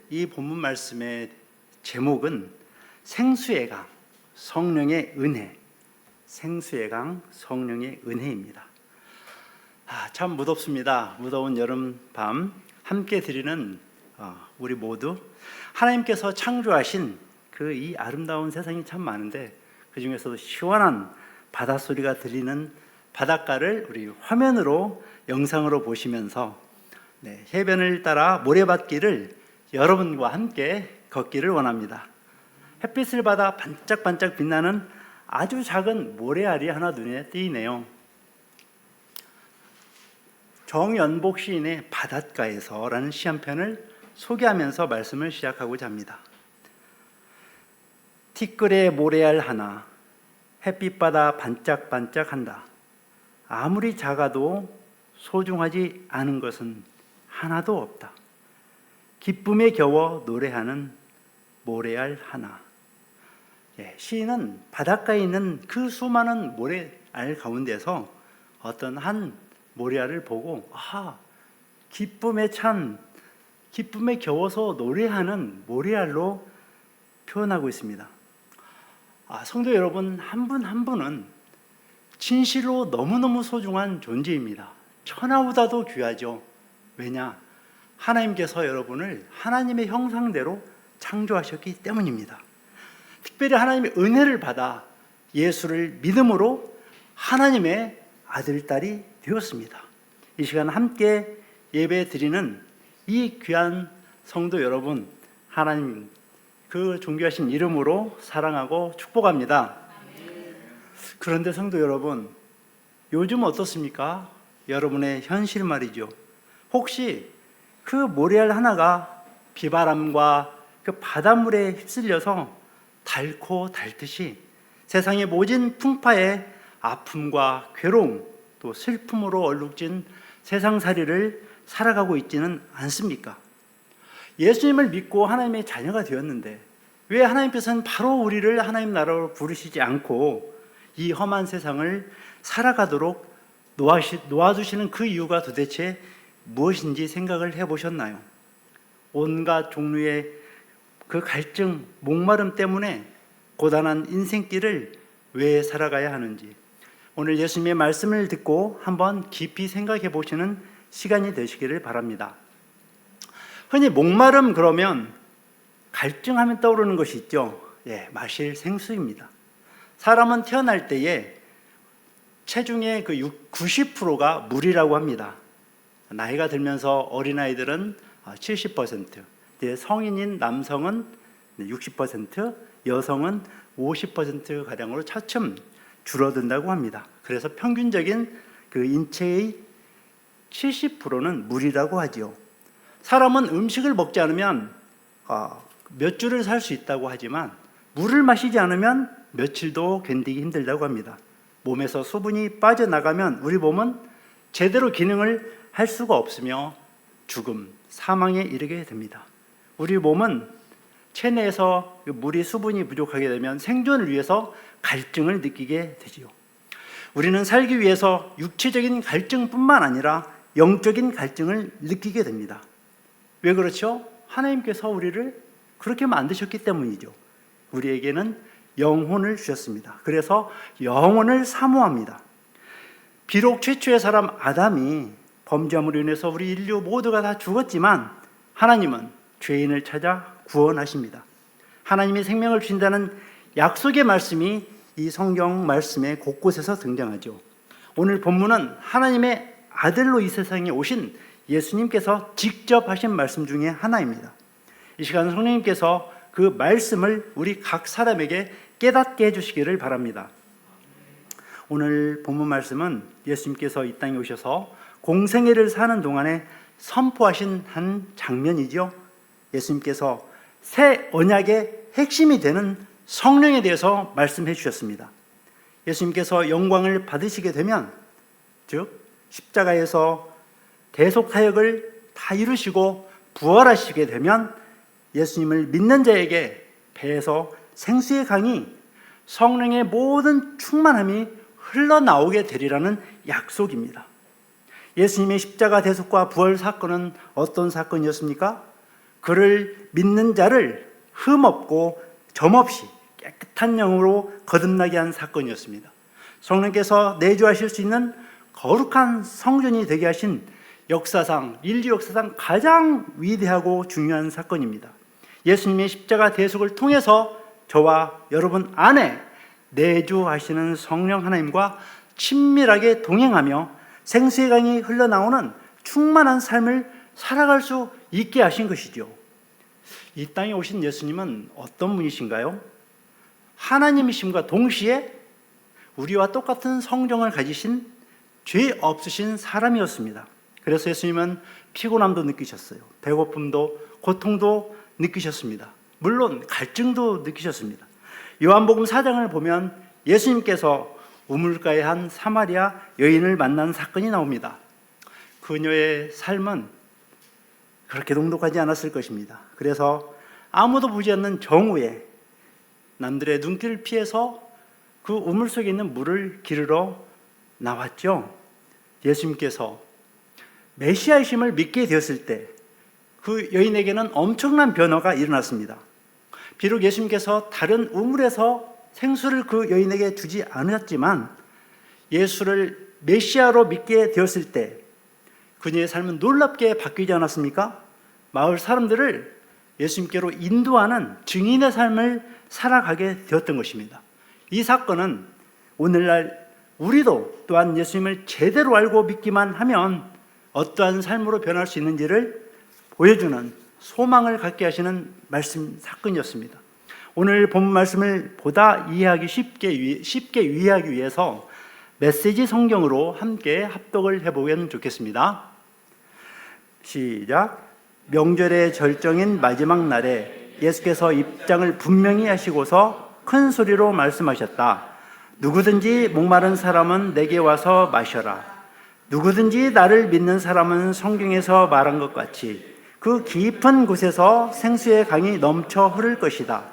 이 본문 말씀의 제목은 생수의 강, 성령의 은혜, 생수의 강, 성령의 은혜입니다. 참 무덥습니다. 무더운 여름밤 함께 드리는 우리 모두 하나님께서 창조하신 그 이 아름다운 세상이 참 많은데 그 중에서도 시원한 바닷소리가 들리는 바닷가를 우리 화면으로 영상으로 보시면서 해변을 따라 모래밭길을 여러분과 함께 걷기를 원합니다. 햇빛을 받아 반짝반짝 빛나는 아주 작은 모래알이 하나 눈에 띄네요. 정연복 시인의 바닷가에서라는 시 한 편을 소개하면서 말씀을 시작하고자 합니다. 티끌의 모래알 하나 햇빛 받아 반짝반짝한다. 아무리 작아도 소중하지 않은 것은 하나도 없다. 기쁨에 겨워 노래하는 모래알 하나. 시인은 바닷가에 있는 그 수많은 모래알 가운데서 어떤 한 모래알을 보고 기쁨에 겨워서 노래하는 모래알로 표현하고 있습니다. 성도 여러분, 한 분 한 분은 진실로 너무너무 소중한 존재입니다. 천하보다도 귀하죠. 왜냐? 하나님께서 여러분을 하나님의 형상대로 창조하셨기 때문입니다. 특별히 하나님의 은혜를 받아 예수를 믿음으로 하나님의 아들, 딸이 되었습니다. 이 시간 함께 예배 드리는 이 귀한 성도 여러분, 하나님 그 존귀하신 이름으로 사랑하고 축복합니다. 그런데 성도 여러분, 요즘 어떻습니까? 여러분의 현실 말이죠. 혹시 그 모래알 하나가 비바람과 그 바닷물에 휩쓸려서 닳고 닳듯이 세상의 모진 풍파에 아픔과 괴로움 또 슬픔으로 얼룩진 세상살이를 살아가고 있지는 않습니까? 예수님을 믿고 하나님의 자녀가 되었는데 왜 하나님께서는 바로 우리를 하나님 나라로 부르시지 않고 이 험한 세상을 살아가도록 놓아주시는 그 이유가 도대체 무엇인지 생각을 해보셨나요? 온갖 종류의 그 갈증, 목마름 때문에 고단한 인생길을 왜 살아가야 하는지 오늘 예수님의 말씀을 듣고 한번 깊이 생각해 보시는 시간이 되시기를 바랍니다. 흔히 목마름 그러면 갈증하면 떠오르는 것이 있죠. 마실 생수입니다. 사람은 태어날 때에 체중의 그 90%가 물이라고 합니다. 나이가 들면서 어린아이들은 70%, 성인인 남성은 60%, 여성은 50%가량으로 차츰 줄어든다고 합니다. 그래서 평균적인 그 인체의 70%는 물이라고 하지요. 사람은 음식을 먹지 않으면 몇 주를 살 수 있다고 하지만 물을 마시지 않으면 며칠도 견디기 힘들다고 합니다. 몸에서 수분이 빠져나가면 우리 몸은 제대로 기능을 할 수가 없으며 죽음, 사망에 이르게 됩니다. 우리 몸은 체내에서 물이 수분이 부족하게 되면 생존을 위해서 갈증을 느끼게 되지요. 우리는 살기 위해서 육체적인 갈증뿐만 아니라 영적인 갈증을 느끼게 됩니다. 왜 그렇죠? 하나님께서 우리를 그렇게 만드셨기 때문이죠. 우리에게는 영혼을 주셨습니다. 그래서 영혼을 사모합니다. 비록 최초의 사람 아담이 범죄함으로 인해서 우리 인류 모두가 다 죽었지만 하나님은 죄인을 찾아 구원하십니다. 하나님이 생명을 주신다는 약속의 말씀이 이 성경 말씀의 곳곳에서 등장하죠. 오늘 본문은 하나님의 아들로 이 세상에 오신 예수님께서 직접 하신 말씀 중에 하나입니다. 이 시간 성령님께서 그 말씀을 우리 각 사람에게 깨닫게 해주시기를 바랍니다. 오늘 본문 말씀은 예수님께서 이 땅에 오셔서 공생애를 사는 동안에 선포하신 한 장면이죠. 예수님께서 새 언약의 핵심이 되는 성령에 대해서 말씀해 주셨습니다. 예수님께서 영광을 받으시게 되면, 즉 십자가에서 대속사역을 다 이루시고 부활하시게 되면 예수님을 믿는 자에게 배에서 생수의 강이 성령의 모든 충만함이 흘러나오게 되리라는 약속입니다. 예수님의 십자가 대속과 부활 사건은 어떤 사건이었습니까? 그를 믿는 자를 흠없고 점없이 깨끗한 영으로 거듭나게 한 사건이었습니다. 성령께서 내주하실 수 있는 거룩한 성전이 되게 하신 인류 역사상 가장 위대하고 중요한 사건입니다. 예수님의 십자가 대속을 통해서 저와 여러분 안에 내주하시는 성령 하나님과 친밀하게 동행하며 생수의 강이 흘러나오는 충만한 삶을 살아갈 수 있게 하신 것이죠. 이 땅에 오신 예수님은 어떤 분이신가요? 하나님이심과 동시에 우리와 똑같은 성정을 가지신 죄 없으신 사람이었습니다. 그래서 예수님은 피곤함도 느끼셨어요. 배고픔도 고통도 느끼셨습니다. 물론 갈증도 느끼셨습니다. 요한복음 4장을 보면 예수님께서 우물가에 한 사마리아 여인을 만난 사건이 나옵니다. 그녀의 삶은 그렇게 동독하지 않았을 것입니다. 그래서 아무도 보지 않는 정오에 남들의 눈길을 피해서 그 우물 속에 있는 물을 기르러 나왔죠. 예수님께서 메시아이심을 믿게 되었을 때 그 여인에게는 엄청난 변화가 일어났습니다. 비록 예수님께서 다른 우물에서 생수를 그 여인에게 주지 않았지만 예수를 메시아로 믿게 되었을 때 그녀의 삶은 놀랍게 바뀌지 않았습니까? 마을 사람들을 예수님께로 인도하는 증인의 삶을 살아가게 되었던 것입니다. 이 사건은 오늘날 우리도 또한 예수님을 제대로 알고 믿기만 하면 어떠한 삶으로 변할 수 있는지를 보여주는 소망을 갖게 하시는 말씀 사건이었습니다. 오늘 본문 말씀을 보다 이해하기 쉽게 이해하기 위해서 메시지 성경으로 함께 합독을 해보면 좋겠습니다. 시작. 명절의 절정인 마지막 날에 예수께서 입장을 분명히 하시고서 큰 소리로 말씀하셨다. 누구든지 목마른 사람은 내게 와서 마셔라. 누구든지 나를 믿는 사람은 성경에서 말한 것 같이 그 깊은 곳에서 생수의 강이 넘쳐 흐를 것이다.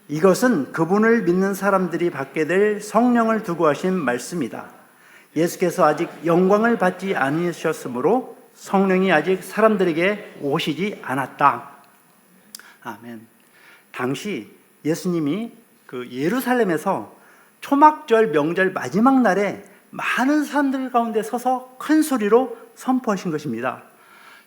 이것은 그분을 믿는 사람들이 받게 될 성령을 두고 하신 말씀이다. 예수께서 아직 영광을 받지 않으셨으므로 성령이 아직 사람들에게 오시지 않았다. 아멘. 당시 예수님이 그 예루살렘에서 초막절 명절 마지막 날에 많은 사람들 가운데 서서 큰 소리로 선포하신 것입니다.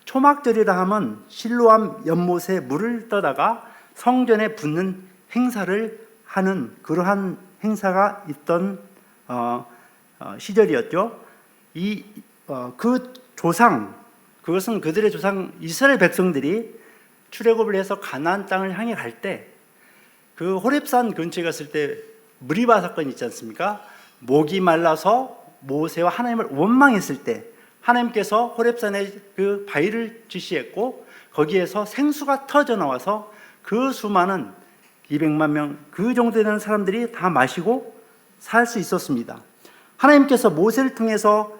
초막절이라 하면 실로암 연못에 물을 떠다가 성전에 붓는 행사를 하는 그러한 행사가 있던 시절이었죠. 그 조상, 그것은 그들의 조상 이스라엘 백성들이 출애굽을 해서 가나안 땅을 향해 갈 때 그 호렙산 근처에 갔을 때 무리바 사건이 있지 않습니까? 목이 말라서 모세와 하나님을 원망했을 때 하나님께서 호렙산에 그 바위를 지시했고 거기에서 생수가 터져 나와서 그 수많은 200만 명 그 정도 되는 사람들이 다 마시고 살 수 있었습니다. 하나님께서 모세를 통해서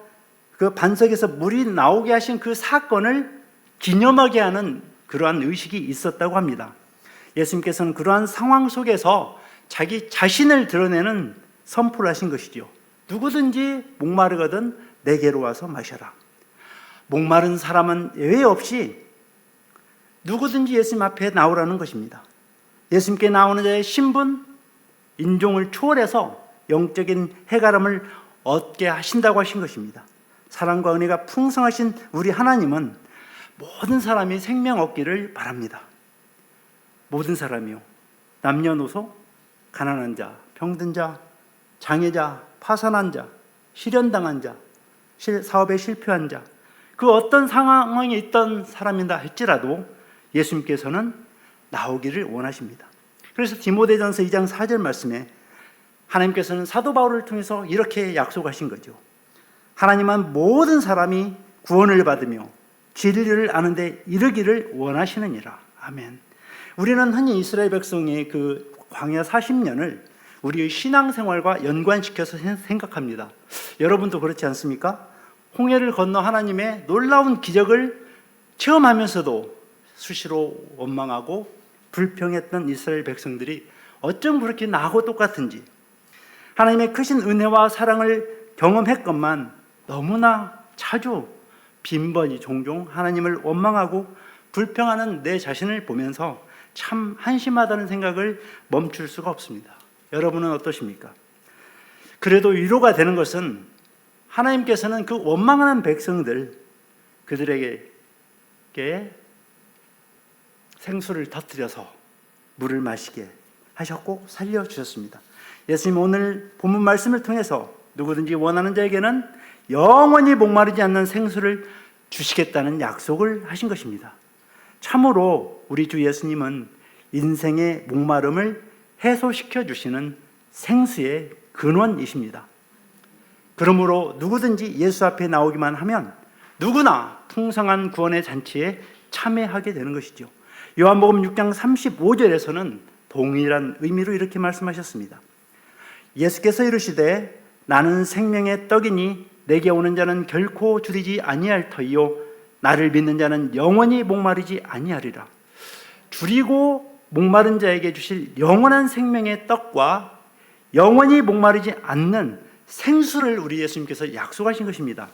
그 반석에서 물이 나오게 하신 그 사건을 기념하게 하는 그러한 의식이 있었다고 합니다. 예수님께서는 그러한 상황 속에서 자기 자신을 드러내는 선포를 하신 것이죠. 누구든지 목마르거든 내게로 와서 마셔라. 목마른 사람은 예외 없이 누구든지 예수님 앞에 나오라는 것입니다. 예수님께 나오는 자의 신분, 인종을 초월해서 영적인 해가람을 얻게 하신다고 하신 것입니다. 사랑과 은혜가 풍성하신 우리 하나님은 모든 사람이 생명 얻기를 바랍니다. 모든 사람이요. 남녀노소, 가난한 자, 병든 자, 장애자, 파산한 자, 실현당한 자, 사업에 실패한 자, 그 어떤 상황에 있던 사람이다 할지라도 예수님께서는 나오기를 원하십니다. 그래서 디모데전서 2장 4절 말씀에 하나님께서는 사도 바울을 통해서 이렇게 약속하신 거죠. 하나님은 모든 사람이 구원을 받으며 진리를 아는 데 이르기를 원하시느니라. 아멘. 우리는 흔히 이스라엘 백성의 그 광야 40년을 우리의 신앙생활과 연관시켜서 생각합니다. 여러분도 그렇지 않습니까? 홍해를 건너 하나님의 놀라운 기적을 체험하면서도 수시로 원망하고 불평했던 이스라엘 백성들이 어쩜 그렇게 나하고 똑같은지, 하나님의 크신 은혜와 사랑을 경험했건만 너무나 자주 빈번히 종종 하나님을 원망하고 불평하는 내 자신을 보면서 참 한심하다는 생각을 멈출 수가 없습니다. 여러분은 어떠십니까? 그래도 위로가 되는 것은 하나님께서는 그 원망하는 백성들, 그들에게 생수를 터뜨려서 물을 마시게 하셨고 살려주셨습니다. 예수님 오늘 본문 말씀을 통해서 누구든지 원하는 자에게는 영원히 목마르지 않는 생수를 주시겠다는 약속을 하신 것입니다. 참으로 우리 주 예수님은 인생의 목마름을 해소시켜 주시는 생수의 근원이십니다. 그러므로 누구든지 예수 앞에 나오기만 하면 누구나 풍성한 구원의 잔치에 참여하게 되는 것이죠. 요한복음 6장 35절에서는 동일한 의미로 이렇게 말씀하셨습니다. 예수께서 이르시되 나는 생명의 떡이니 내게 오는 자는 결코 줄이지 아니할 터이요 나를 믿는 자는 영원히 목마르지 아니하리라. 줄이고 목마른 자에게 주실 영원한 생명의 떡과 영원히 목마르지 않는 생수를 우리 예수님께서 약속하신 것입니다.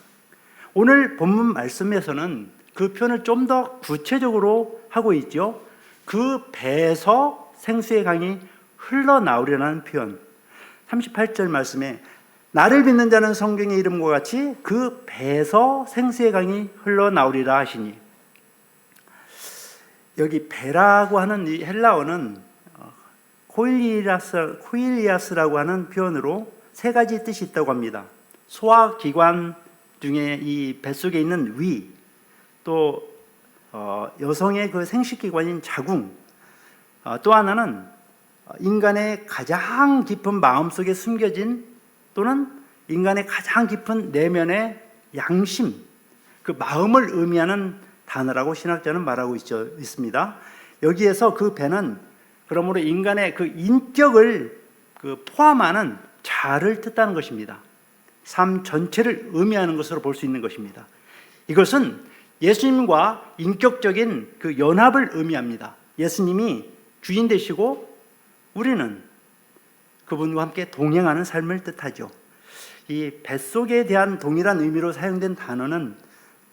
오늘 본문 말씀에서는 그 표현을 좀 더 구체적으로 하고 있죠. 그 배에서 생수의 강이 흘러나오려는 표현. 38절 말씀에 나를 믿는 자는 성경의 이름과 같이 그 배에서 생수의 강이 흘러나오리라 하시니, 여기 배라고 하는 이 헬라어는 코일리아스라고 하는 표현으로 세 가지 뜻이 있다고 합니다. 소화기관 중에 이 뱃속에 있는 위, 또 여성의 그 생식기관인 자궁, 또 하나는 인간의 가장 깊은 마음속에 숨겨진 또는 인간의 가장 깊은 내면의 양심, 그 마음을 의미하는 단어라고 신학자는 말하고 있습니다. 여기에서 그 배는 그러므로 인간의 그 인격을 포함하는 자를 뜻하는 것입니다. 삶 전체를 의미하는 것으로 볼 수 있는 것입니다. 이것은 예수님과 인격적인 그 연합을 의미합니다. 예수님이 주인 되시고 우리는 그분과 함께 동행하는 삶을 뜻하죠. 이 뱃속에 대한 동일한 의미로 사용된 단어는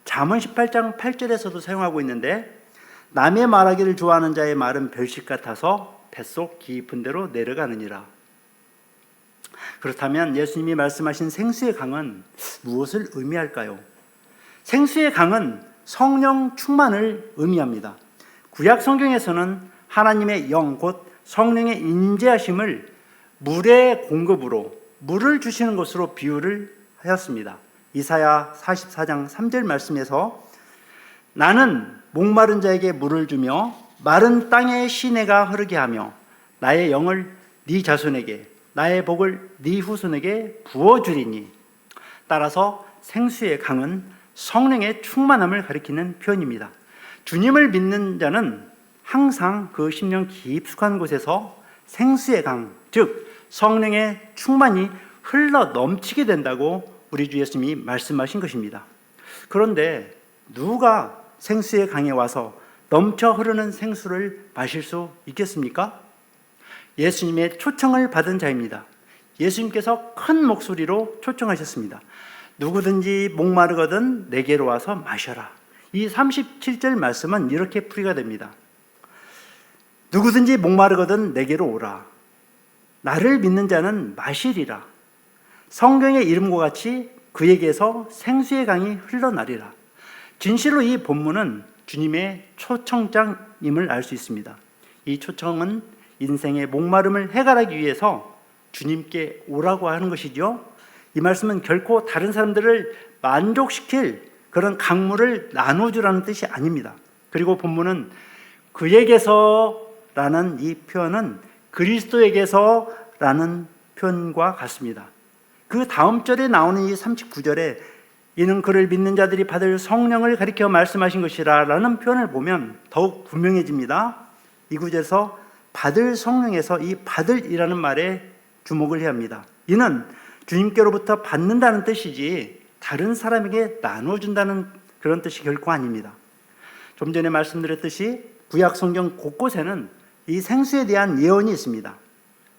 잠언 18장 8절에서도 사용하고 있는데, 남의 말하기를 좋아하는 자의 말은 별식 같아서 뱃속 깊은 데로 내려가느니라. 그렇다면 예수님이 말씀하신 생수의 강은 무엇을 의미할까요? 생수의 강은 성령 충만을 의미합니다. 구약 성경에서는 하나님의 영, 곧 성령의 인재하심을 물의 공급으로, 물을 주시는 것으로 비유를 하였습니다. 이사야 44장 3절 말씀에서 나는 목마른 자에게 물을 주며 마른 땅에 시내가 흐르게 하며 나의 영을 네 자손에게 나의 복을 네 후손에게 부어주리니. 따라서 생수의 강은 성령의 충만함을 가리키는 표현입니다. 주님을 믿는 자는 항상 그 심령 깊숙한 곳에서 생수의 강, 즉 성령의 충만이 흘러 넘치게 된다고 우리 주 예수님이 말씀하신 것입니다. 그런데 누가 생수의 강에 와서 넘쳐 흐르는 생수를 마실 수 있겠습니까? 예수님의 초청을 받은 자입니다. 예수님께서 큰 목소리로 초청하셨습니다. 누구든지 목마르거든 내게로 와서 마셔라. 이 37절 말씀은 이렇게 풀이가 됩니다. 누구든지 목마르거든 내게로 오라. 나를 믿는 자는 마시리라. 성경의 이름과 같이 그에게서 생수의 강이 흘러나리라. 진실로 이 본문은 주님의 초청장임을 알 수 있습니다. 이 초청은 인생의 목마름을 해결하기 위해서 주님께 오라고 하는 것이죠. 이 말씀은 결코 다른 사람들을 만족시킬 그런 강물을 나눠주라는 뜻이 아닙니다. 그리고 본문은 그에게서라는 이 표현은 그리스도에게서라는 표현과 같습니다. 그 다음 절에 나오는 이 39절에 이는 그를 믿는 자들이 받을 성령을 가리켜 말씀하신 것이라 라는 표현을 보면 더욱 분명해집니다. 이 구절에서 받을 성령에서 이 받을이라는 말에 주목을 해야 합니다. 이는 주님께로부터 받는다는 뜻이지 다른 사람에게 나눠준다는 그런 뜻이 결코 아닙니다. 좀 전에 말씀드렸듯이 구약 성경 곳곳에는 이 생수에 대한 예언이 있습니다.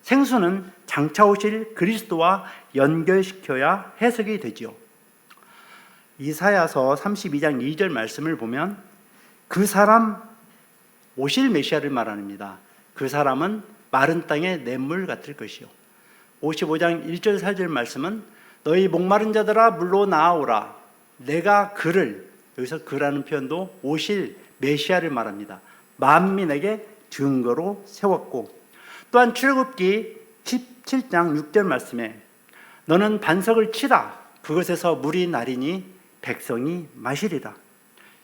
생수는 장차 오실 그리스도와 연결시켜야 해석이 되지요. 이사야서 32장 2절 말씀을 보면 그 사람, 오실 메시아를 말합니다. 그 사람은 마른 땅의 냇물 같을 것이요. 55장 1절 4절 말씀은 너희 목마른 자들아 물로 나아오라. 내가 그를, 여기서 그라는 표현도 오실 메시아를 말합니다. 만민에게 증거로 세웠고, 또한 출애굽기 17장 6절 말씀에 너는 반석을 치라. 그것에서 물이 나리니 백성이 마시리라.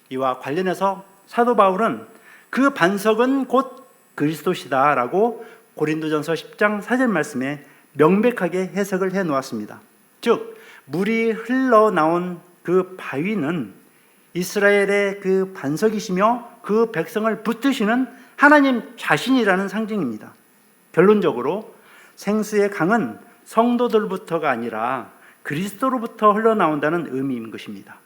이와 관련해서 사도 바울은 그 반석은 곧 그리스도시다 라고 고린도전서 10장 4절 말씀에 명백하게 해석을 해 놓았습니다. 즉 물이 흘러나온 그 바위는 이스라엘의 그 반석이시며 그 백성을 붙드시는 하나님 자신이라는 상징입니다. 결론적으로 생수의 강은 성도들부터가 아니라 그리스도로부터 흘러나온다는 의미인 것입니다.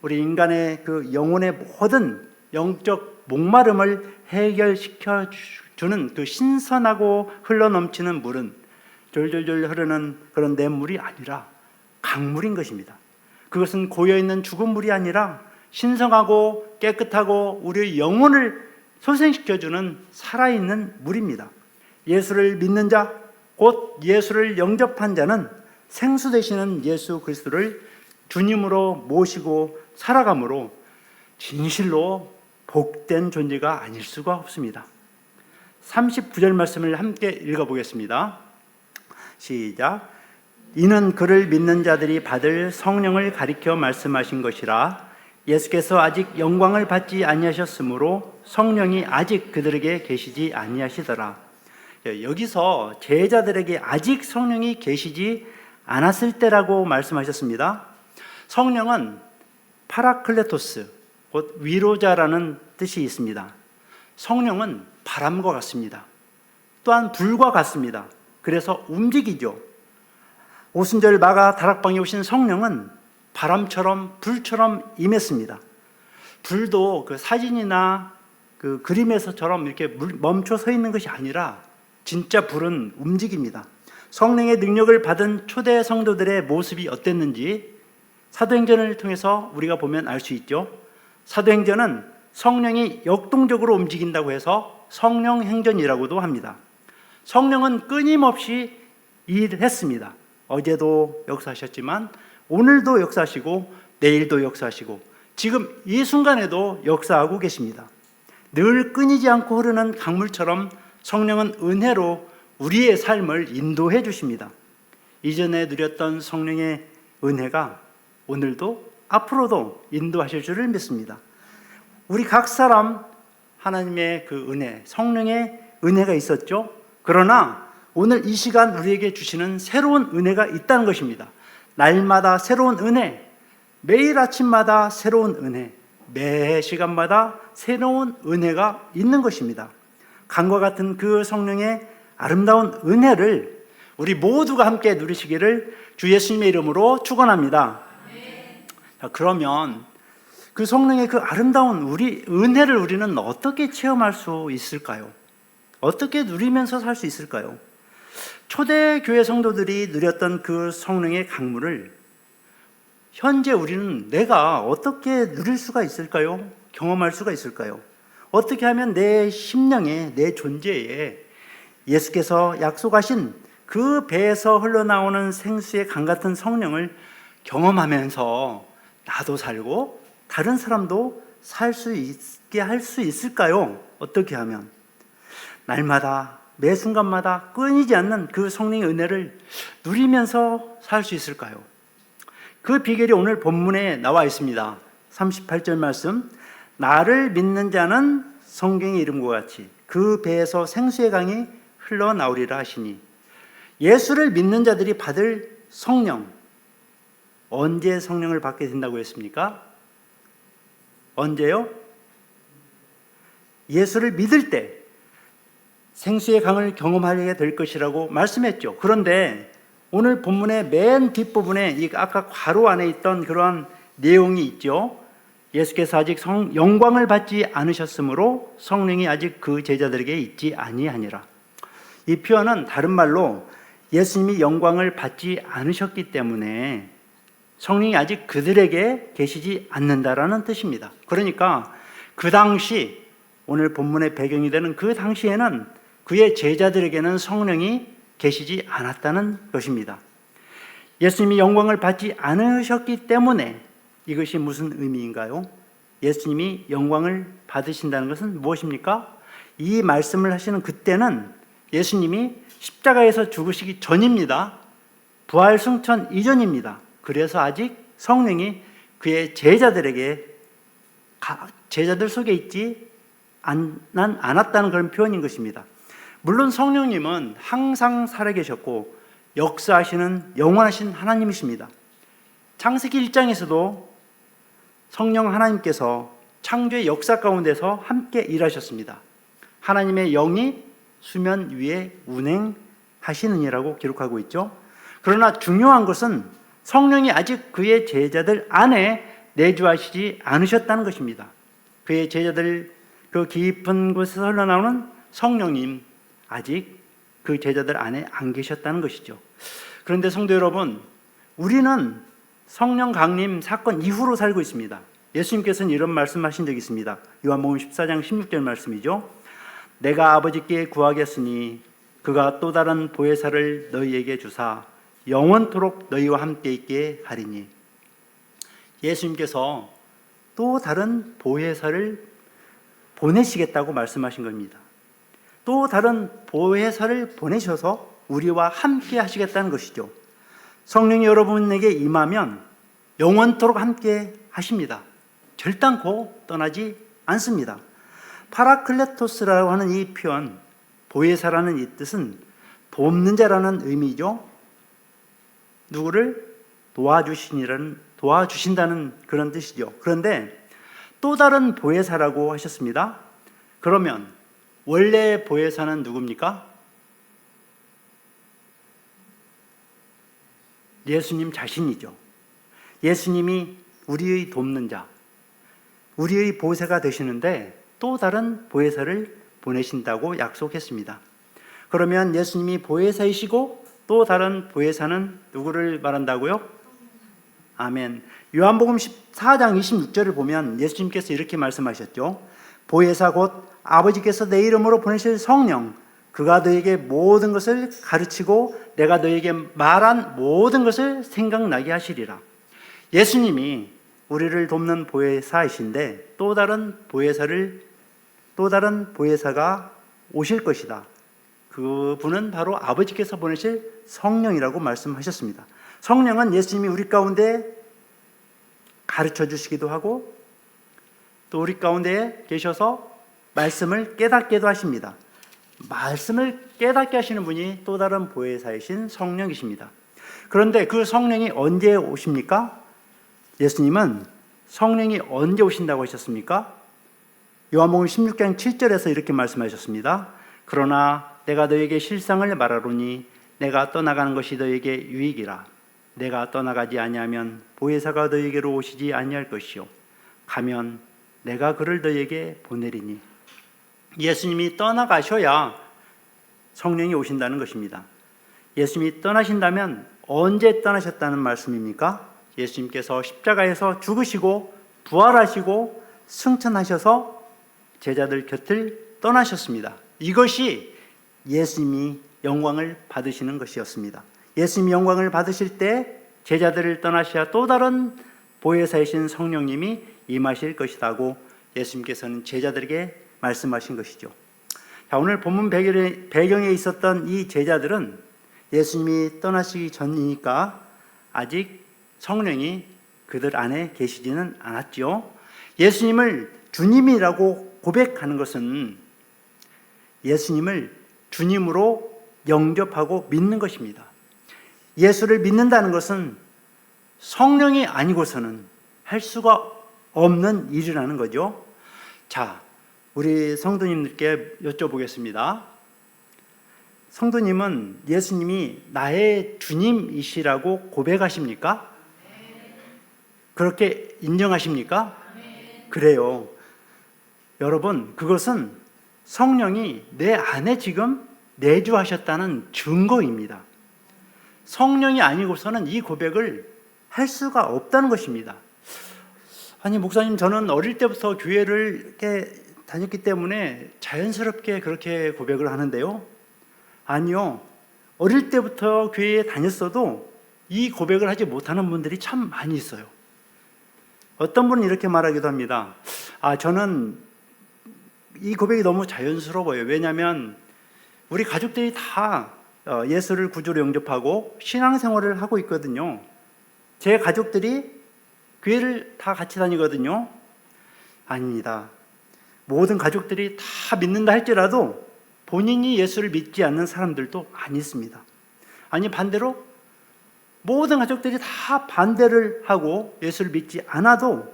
우리 인간의 그 영혼의 모든 영적 목마름을 해결시켜 주는 그 신선하고 흘러넘치는 물은 졸졸졸 흐르는 그런 냇물이 아니라 강물인 것입니다. 그것은 고여있는 죽은 물이 아니라 신성하고 깨끗하고 우리의 영혼을 소생시켜주는 살아있는 물입니다. 예수를 믿는 자, 곧 예수를 영접한 자는 생수 되시는 예수 그리스도를 주님으로 모시고 살아감으로 진실로 복된 존재가 아닐 수가 없습니다. 39절 말씀을 함께 읽어보겠습니다. 시작. 이는 그를 믿는 자들이 받을 성령을 가리켜 말씀하신 것이라. 예수께서 아직 영광을 받지 아니하셨으므로 성령이 아직 그들에게 계시지 아니하시더라. 여기서 제자들에게 아직 성령이 계시지 않았을 때라고 말씀하셨습니다. 성령은 파라클레토스, 곧 위로자라는 뜻이 있습니다. 성령은 바람과 같습니다. 또한 불과 같습니다. 그래서 움직이죠. 오순절 마가 다락방에 오신 성령은 바람처럼 불처럼 임했습니다. 불도 그 사진이나 그 그림에서처럼 이렇게 멈춰 서 있는 것이 아니라 진짜 불은 움직입니다. 성령의 능력을 받은 초대 성도들의 모습이 어땠는지 사도행전을 통해서 우리가 보면 알 수 있죠. 사도행전은 성령이 역동적으로 움직인다고 해서 성령행전이라고도 합니다. 성령은 끊임없이 일했습니다. 어제도 역사하셨지만 오늘도 역사하시고 내일도 역사하시고 지금 이 순간에도 역사하고 계십니다. 늘 끊이지 않고 흐르는 강물처럼 성령은 은혜로 우리의 삶을 인도해 주십니다. 이전에 누렸던 성령의 은혜가 오늘도 앞으로도 인도하실 줄을 믿습니다. 우리 각 사람 하나님의 그 은혜, 성령의 은혜가 있었죠. 그러나 오늘 이 시간 우리에게 주시는 새로운 은혜가 있다는 것입니다. 날마다 새로운 은혜, 매일 아침마다 새로운 은혜, 매 시간마다 새로운 은혜가 있는 것입니다. 강과 같은 그 성령의 아름다운 은혜를 우리 모두가 함께 누리시기를 주 예수님의 이름으로 축원합니다. 자, 그러면 그 성령의 그 아름다운 우리 은혜를 우리는 어떻게 체험할 수 있을까요? 어떻게 누리면서 살 수 있을까요? 초대교회 성도들이 누렸던 그 성령의 강물을 현재 우리는 내가 어떻게 누릴 수가 있을까요? 경험할 수가 있을까요? 어떻게 하면 내 심령에, 내 존재에 예수께서 약속하신 그 배에서 흘러나오는 생수의 강 같은 성령을 경험하면서 나도 살고 다른 사람도 살 수 있게 할 수 있을까요? 어떻게 하면? 날마다 매 순간마다 끊이지 않는 그 성령의 은혜를 누리면서 살 수 있을까요? 그 비결이 오늘 본문에 나와 있습니다. 38절 말씀, 나를 믿는 자는 성경의 이름과 같이 그 배에서 생수의 강이 흘러나오리라 하시니, 예수를 믿는 자들이 받을 성령, 언제 성령을 받게 된다고 했습니까? 언제요? 예수를 믿을 때 생수의 강을 경험하게 될 것이라고 말씀했죠. 그런데 오늘 본문의 맨 뒷부분에 이 아까 괄호 안에 있던 그러한 내용이 있죠. 예수께서 아직 영광을 받지 않으셨으므로 성령이 아직 그 제자들에게 있지 아니하니라. 이 표현은 다른 말로 예수님이 영광을 받지 않으셨기 때문에 성령이 아직 그들에게 계시지 않는다라는 뜻입니다. 그러니까 그 당시, 오늘 본문의 배경이 되는 그 당시에는 그의 제자들에게는 성령이 계시지 않았다는 것입니다. 예수님이 영광을 받지 않으셨기 때문에 이것이 무슨 의미인가요? 예수님이 영광을 받으신다는 것은 무엇입니까? 이 말씀을 하시는 그때는 예수님이 십자가에서 죽으시기 전입니다. 부활 승천 이전입니다. 그래서 아직 성령이 그의 제자들 속에 있지 않았다는 그런 표현인 것입니다. 물론 성령님은 항상 살아계셨고 역사하시는 영원하신 하나님이십니다. 창세기 1장에서도 성령 하나님께서 창조의 역사 가운데서 함께 일하셨습니다. 하나님의 영이 수면 위에 운행하시느니라고 기록하고 있죠. 그러나 중요한 것은 성령이 아직 그의 제자들 안에 내주하시지 않으셨다는 것입니다. 그의 제자들 그 깊은 곳에서 흘러나오는 성령님 아직 그 제자들 안에 안 계셨다는 것이죠. 그런데 성도 여러분, 우리는 성령 강림 사건 이후로 살고 있습니다. 예수님께서는 이런 말씀하신 적이 있습니다. 요한복음 14장 16절 말씀이죠. 내가 아버지께 구하겠으니 그가 또 다른 보혜사를 너희에게 주사 영원토록 너희와 함께 있게 하리니. 예수님께서 또 다른 보혜사를 보내시겠다고 말씀하신 겁니다. 또 다른 보혜사를 보내셔서 우리와 함께 하시겠다는 것이죠. 성령이 여러분에게 임하면 영원토록 함께 하십니다. 결단코 떠나지 않습니다. 파라클레토스라고 하는 이 표현, 보혜사라는 이 뜻은 돕는 자라는 의미죠. 누구를 도와주신다는 그런 뜻이죠. 그런데 또 다른 보혜사라고 하셨습니다. 그러면 원래 보혜사는 누굽니까? 예수님 자신이죠. 예수님이 우리의 돕는 자, 우리의 보혜사가 되시는데 또 다른 보혜사를 보내신다고 약속했습니다. 그러면 예수님이 보혜사이시고 또 다른 보혜사는 누구를 말한다고요? 아멘. 요한복음 14장 26절을 보면 예수님께서 이렇게 말씀하셨죠. 보혜사 곧 아버지께서 내 이름으로 보내실 성령, 그가 너에게 모든 것을 가르치고 내가 너에게 말한 모든 것을 생각나게 하시리라. 예수님이 우리를 돕는 보혜사이신데 또 다른 보혜사가 오실 것이다. 그분은 바로 아버지께서 보내실 성령이라고 말씀하셨습니다. 성령은 예수님이 우리 가운데 가르쳐 주시기도 하고 또 우리 가운데 계셔서 말씀을 깨닫게도 하십니다. 말씀을 깨닫게 하시는 분이 또 다른 보혜사이신 성령이십니다. 그런데 그 성령이 언제 오십니까? 예수님은 성령이 언제 오신다고 하셨습니까? 요한복음 16장 7절에서 이렇게 말씀하셨습니다. 그러나 내가 너에게 실상을 말하노니 내가 떠나가는 것이 너에게 유익이라. 내가 떠나가지 아니하면 보혜사가 너에게로 오시지 아니할 것이요 가면 내가 그를 너에게 보내리니. 예수님이 떠나가셔야 성령이 오신다는 것입니다. 예수님이 떠나신다면 언제 떠나셨다는 말씀입니까? 예수님께서 십자가에서 죽으시고 부활하시고 승천하셔서 제자들 곁을 떠나셨습니다. 이것이 예수님이 영광을 받으시는 것이었습니다. 예수님이 영광을 받으실 때 제자들을 떠나셔야 또 다른 보혜사이신 성령님이 임하실 것이라고 예수님께서는 제자들에게 말씀하신 것이죠. 자, 오늘 본문 배경에 있었던 이 제자들은 예수님이 떠나시기 전이니까 아직 성령이 그들 안에 계시지는 않았죠. 예수님을 주님이라고 고백하는 것은 예수님을 주님으로 영접하고 믿는 것입니다. 예수를 믿는다는 것은 성령이 아니고서는 할 수가 없는 일이라는 거죠. 자, 우리 성도님들께 여쭤보겠습니다. 성도님은 예수님이 나의 주님이시라고 고백하십니까? 그렇게 인정하십니까? 그래요. 여러분, 그것은 성령이 내 안에 지금 내주하셨다는 증거입니다. 성령이 아니고서는 이 고백을 할 수가 없다는 것입니다. 아니 목사님, 저는 어릴 때부터 교회를 이렇게 다녔기 때문에 자연스럽게 그렇게 고백을 하는데요. 아니요, 어릴 때부터 교회에 다녔어도 이 고백을 하지 못하는 분들이 참 많이 있어요. 어떤 분은 이렇게 말하기도 합니다. 저는 이 고백이 너무 자연스러워요. 왜냐하면 우리 가족들이 다 예수를 구주로 영접하고 신앙생활을 하고 있거든요. 제 가족들이 교회를 다 같이 다니거든요. 아닙니다. 모든 가족들이 다 믿는다 할지라도 본인이 예수를 믿지 않는 사람들도 많이 있습니다. 아니 반대로 모든 가족들이 다 반대를 하고 예수를 믿지 않아도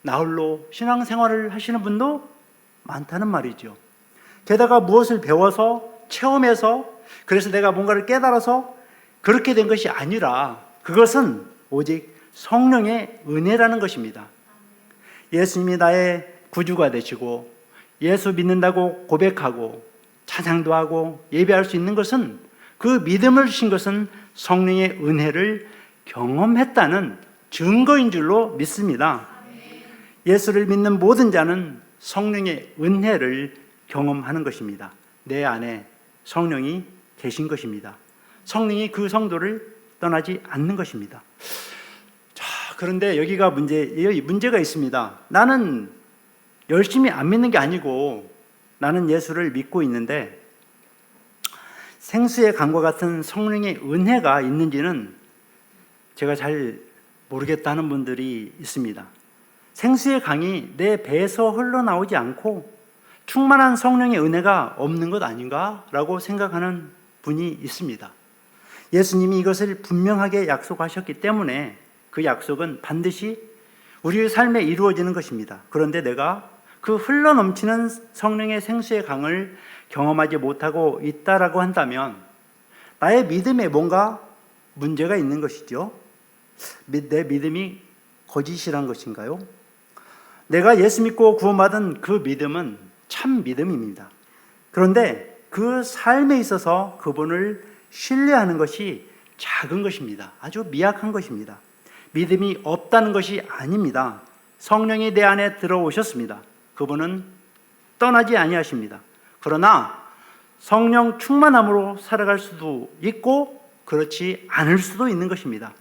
나홀로 신앙생활을 하시는 분도 많다는 말이죠. 게다가 무엇을 배워서 체험해서 그래서 내가 뭔가를 깨달아서 그렇게 된 것이 아니라 그것은 오직 성령의 은혜라는 것입니다. 예수님이 나의 구주가 되시고 예수 믿는다고 고백하고 찬양도 하고 예배할 수 있는 것은, 그 믿음을 주신 것은 성령의 은혜를 경험했다는 증거인 줄로 믿습니다. 예수를 믿는 모든 자는 성령의 은혜를 경험하는 것입니다. 내 안에 성령이 계신 것입니다. 성령이 그 성도를 떠나지 않는 것입니다. 자, 그런데 여기가 문제가 있습니다. 나는 열심히 안 믿는 게 아니고 나는 예수를 믿고 있는데 생수의 강과 같은 성령의 은혜가 있는지는 제가 잘 모르겠다는 분들이 있습니다. 생수의 강이 내 배에서 흘러나오지 않고 충만한 성령의 은혜가 없는 것 아닌가라고 생각하는 분이 있습니다. 예수님이 이것을 분명하게 약속하셨기 때문에 그 약속은 반드시 우리의 삶에 이루어지는 것입니다. 그런데 내가 그 흘러넘치는 성령의 생수의 강을 경험하지 못하고 있다라고 한다면 나의 믿음에 뭔가 문제가 있는 것이죠. 내 믿음이 거짓이란 것인가요? 내가 예수 믿고 구원받은 그 믿음은 참 믿음입니다. 그런데 그 삶에 있어서 그분을 신뢰하는 것이 작은 것입니다. 아주 미약한 것입니다. 믿음이 없다는 것이 아닙니다. 성령이 내 안에 들어오셨습니다. 그분은 떠나지 아니하십니다. 그러나 성령 충만함으로 살아갈 수도 있고 그렇지 않을 수도 있는 것입니다.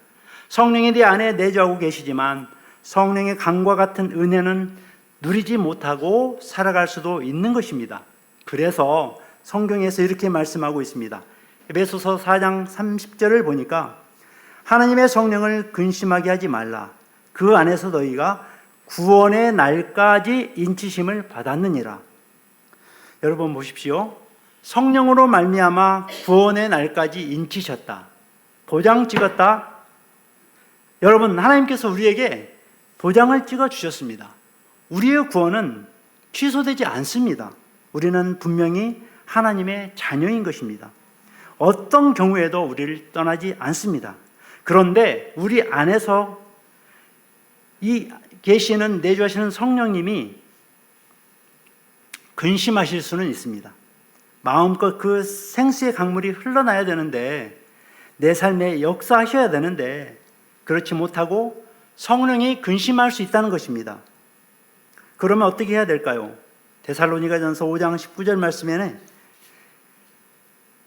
성령이 내 안에 내주하고 계시지만 성령의 강과 같은 은혜는 누리지 못하고 살아갈 수도 있는 것입니다. 그래서 성경에서 이렇게 말씀하고 있습니다. 에베소서 4장 30절을 보니까 하나님의 성령을 근심하게 하지 말라. 그 안에서 너희가 구원의 날까지 인치심을 받았느니라. 여러분 보십시오. 성령으로 말미암아 구원의 날까지 인치셨다. 도장 찍었다. 여러분, 하나님께서 우리에게 도장을 찍어 주셨습니다. 우리의 구원은 취소되지 않습니다. 우리는 분명히 하나님의 자녀인 것입니다. 어떤 경우에도 우리를 떠나지 않습니다. 그런데 우리 안에서 이 계시는 내주하시는 성령님이 근심하실 수는 있습니다. 마음껏 그 생수의 강물이 흘러나야 되는데 내 삶에 역사하셔야 되는데 그렇지 못하고 성령이 근심할 수 있다는 것입니다. 그러면 어떻게 해야 될까요? 데살로니가전서 5장 19절 말씀에는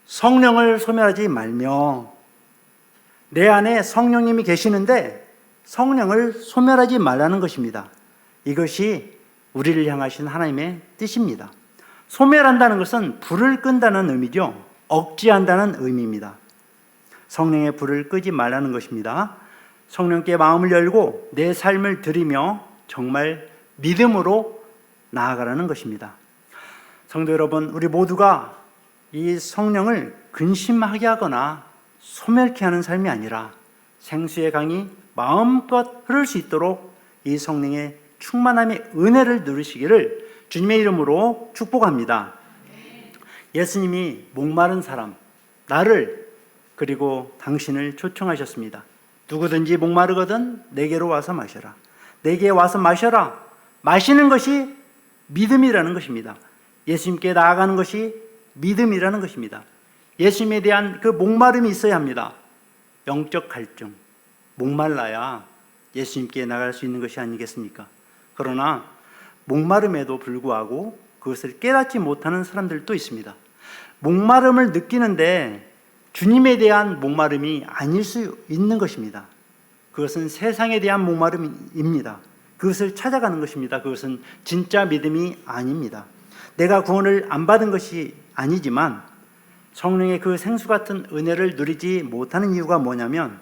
성령을 소멸하지 말며, 내 안에 성령님이 계시는데 성령을 소멸하지 말라는 것입니다. 이것이 우리를 향하신 하나님의 뜻입니다. 소멸한다는 것은 불을 끈다는 의미죠. 억제한다는 의미입니다. 성령의 불을 끄지 말라는 것입니다. 성령께 마음을 열고 내 삶을 드리며 정말 믿음으로 나아가라는 것입니다. 성도 여러분, 우리 모두가 이 성령을 근심하게 하거나 소멸케 하는 삶이 아니라 생수의 강이 마음껏 흐를 수 있도록 이 성령의 충만함의 은혜를 누리시기를 주님의 이름으로 축복합니다. 예수님이 목마른 사람, 나를 그리고 당신을 초청하셨습니다. 누구든지 목마르거든 내게로 와서 마셔라. 내게 와서 마셔라. 마시는 것이 믿음이라는 것입니다. 예수님께 나아가는 것이 믿음이라는 것입니다. 예수님에 대한 그 목마름이 있어야 합니다. 영적 갈증, 목말라야 예수님께 나갈 수 있는 것이 아니겠습니까? 그러나 목마름에도 불구하고 그것을 깨닫지 못하는 사람들도 있습니다. 목마름을 느끼는데 주님에 대한 목마름이 아닐 수 있는 것입니다. 그것은 세상에 대한 목마름입니다. 그것을 찾아가는 것입니다. 그것은 진짜 믿음이 아닙니다. 내가 구원을 안 받은 것이 아니지만 성령의 그 생수 같은 은혜를 누리지 못하는 이유가 뭐냐면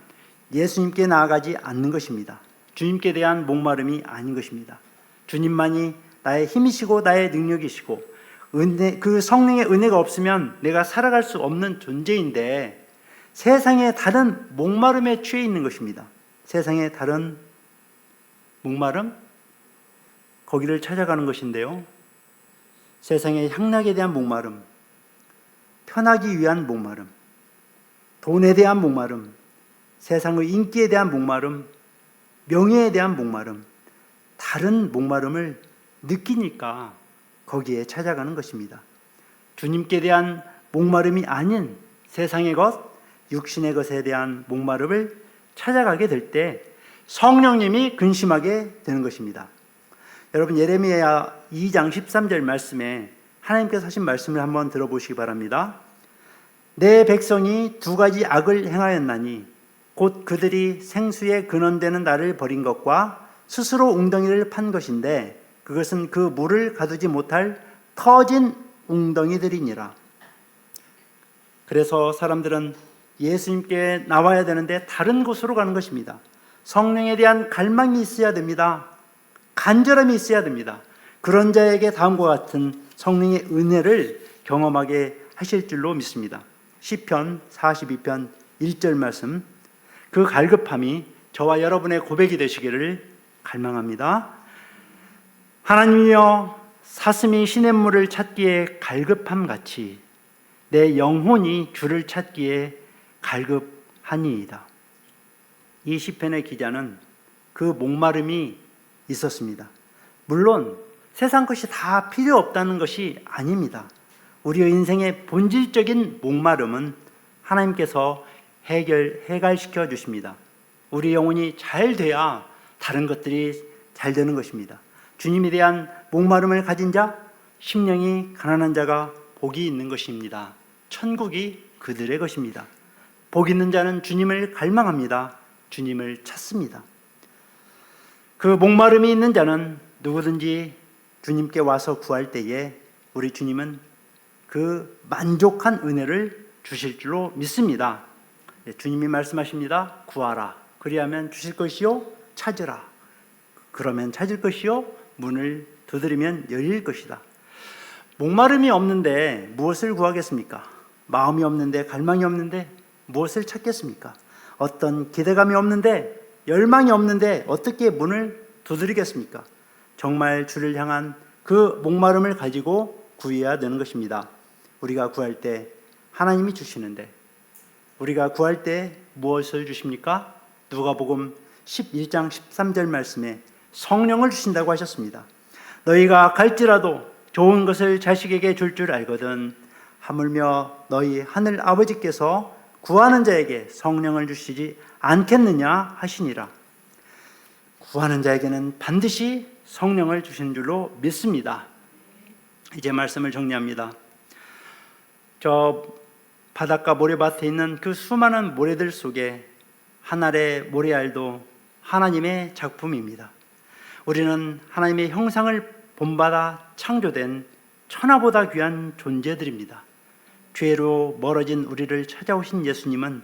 예수님께 나아가지 않는 것입니다. 주님께 대한 목마름이 아닌 것입니다. 주님만이 나의 힘이시고 나의 능력이시고 그 성령의 은혜가 없으면 내가 살아갈 수 없는 존재인데 세상의 다른 목마름에 취해 있는 것입니다. 세상의 다른 목마름? 거기를 찾아가는 것인데요. 세상의 향락에 대한 목마름, 편하기 위한 목마름, 돈에 대한 목마름, 세상의 인기에 대한 목마름, 명예에 대한 목마름, 다른 목마름을 느끼니까 거기에 찾아가는 것입니다. 주님께 대한 목마름이 아닌 세상의 것, 육신의 것에 대한 목마름을 찾아가게 될 때 성령님이 근심하게 되는 것입니다. 여러분 예레미야 2장 13절 말씀에 하나님께서 하신 말씀을 한번 들어보시기 바랍니다. 내 백성이 두 가지 악을 행하였나니 곧 그들이 생수에 근원되는 나를 버린 것과 스스로 웅덩이를 판 것인데 그것은 그 물을 가두지 못할 터진 웅덩이들이니라. 그래서 사람들은 예수님께 나와야 되는데 다른 곳으로 가는 것입니다. 성령에 대한 갈망이 있어야 됩니다. 간절함이 있어야 됩니다. 그런 자에게 다음과 같은 성령의 은혜를 경험하게 하실 줄로 믿습니다. 시편 42편 1절 말씀, 그 갈급함이 저와 여러분의 고백이 되시기를 갈망합니다. 하나님이여, 사슴이 시냇물을 찾기에 갈급함같이 내 영혼이 주를 찾기에 갈급하니이다. 이 시편의 기자는 그 목마름이 있었습니다. 물론 세상 것이 다 필요 없다는 것이 아닙니다. 우리의 인생의 본질적인 목마름은 하나님께서 해결시켜 주십니다. 우리 영혼이 잘 돼야 다른 것들이 잘 되는 것입니다. 주님에 대한 목마름을 가진 자, 심령이 가난한 자가 복이 있는 것입니다. 천국이 그들의 것입니다. 복 있는 자는 주님을 갈망합니다. 주님을 찾습니다. 그 목마름이 있는 자는 누구든지 주님께 와서 구할 때에 우리 주님은 그 만족한 은혜를 주실 줄로 믿습니다. 주님이 말씀하십니다. 구하라. 그리하면 주실 것이요. 찾으라. 그러면 찾을 것이요. 문을 두드리면 열릴 것이다. 목마름이 없는데 무엇을 구하겠습니까? 마음이 없는데, 갈망이 없는데 무엇을 찾겠습니까? 어떤 기대감이 없는데, 열망이 없는데 어떻게 문을 두드리겠습니까? 정말 주를 향한 그 목마름을 가지고 구해야 되는 것입니다. 우리가 구할 때 하나님이 주시는데, 우리가 구할 때 무엇을 주십니까? 누가복음 11장 13절 말씀에 성령을 주신다고 하셨습니다. 너희가 갈지라도 좋은 것을 자식에게 줄 줄 알거든 하물며 너희 하늘 아버지께서 구하는 자에게 성령을 주시지 않겠느냐 하시니라. 구하는 자에게는 반드시 성령을 주시는 줄로 믿습니다. 이제 말씀을 정리합니다. 저 바닷가 모래밭에 있는 그 수많은 모래들 속에 한 알의 모래알도 하나님의 작품입니다. 우리는 하나님의 형상을 본받아 창조된 천하보다 귀한 존재들입니다. 죄로 멀어진 우리를 찾아오신 예수님은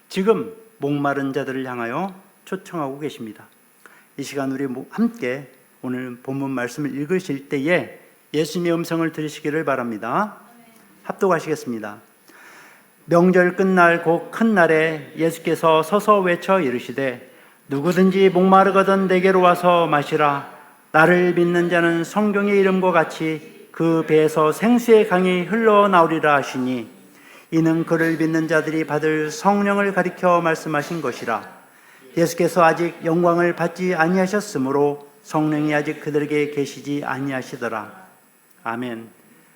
지금 목마른 자들을 향하여 초청하고 계십니다. 이 시간 우리 함께 오늘 본문 말씀을 읽으실 때에 예수님의 음성을 들으시기를 바랍니다. 합독하시겠습니다. 명절 끝날 곧 큰 날에 예수께서 서서 외쳐 이르시되 누구든지 목마르거든 내게로 와서 마시라. 나를 믿는 자는 성경의 이름과 같이 그 배에서 생수의 강이 흘러나오리라 하시니 이는 그를 믿는 자들이 받을 성령을 가리켜 말씀하신 것이라. 예수께서 아직 영광을 받지 아니하셨으므로 성령이 아직 그들에게 계시지 아니하시더라. 아멘.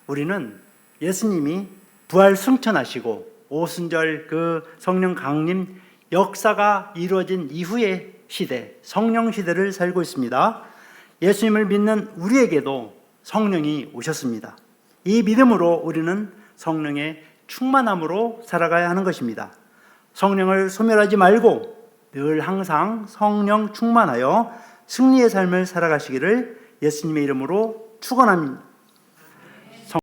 우리는 예수님이 부활 승천하시고 오순절 그 성령 강림 역사가 이루어진 이후에 시대, 성령 시대를 살고 있습니다. 예수님을 믿는 우리에게도 성령이 오셨습니다. 이 믿음으로 우리는 성령의 충만함으로 살아가야 하는 것입니다. 성령을 소멸하지 말고 늘 항상 성령 충만하여 승리의 삶을 살아가시기를 예수님의 이름으로 축원합니다.